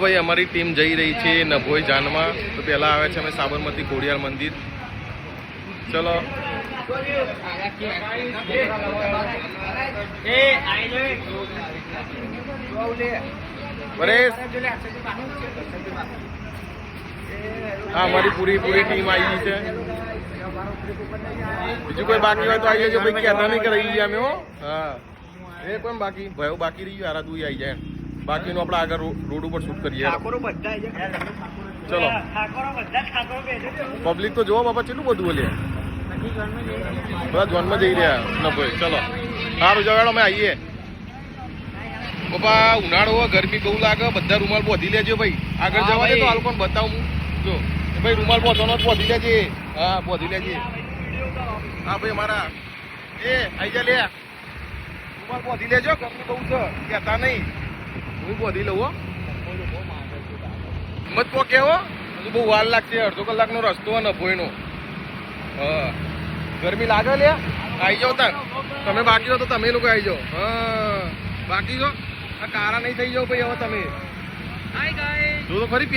ભાઈ અમારી ટીમ જઈ રહી છે નભોઈ જાનમાં. તો પહેલા આવે છે અમે સાબરમતી ખોડિયાર મંદિર. ચલો પરેશ, હા અમારી પૂરી ટીમ આવી ગઈ છે. બીજું કોઈ બાકી હોય તો આવી જજો ભાઈ, કહેતા નહીં કે રહી ગયા અમે. હો હા, એ કોઈ બાકી ભાઈ બાકી રહી ગયું, તું આવી જાય. બાકીનું આપણે આગળ રોડ ઉપર શૂટ કરીએ. ચલો પબ્લિક તો જોવા બાપા કેટલું બધું બોલે, બધા જોનમાં જઈ રહ્યા નભોઈ. ચલો સારું જવાડો અમે આવીએ. બાપા ઉનાળો હોય, ગરમી બહુ લાગે, બધા રૂમાલ બોધી લેજો ભાઈ. આગળ જવા દે તો આ લોકોને બતાવું જો ભાઈ, રૂમાલ બોધવાનો બોધી લેજે. હા બોધી લેજે. હા ભાઈ મારા એ આઈ જા લે, રૂમાલ બોધી લેજો, ગરમી બહુ છે, કહેતા નહીં. હું બોધી લઉં હો, મત પોકે હો, હજુ બહુ વાર લાગશે. અડધો કલાકનો રસ્તો હોય નભોઈનો. હા ગરમી લાગે લે, આવી જાઓ તાર. તમે બાકી હો તો તમે લોકો આવી જાઓ. હા બાકી છો, આ કારા નહીં થઈ જાવ ભાઈ હવે તમે. જો તો ખરી.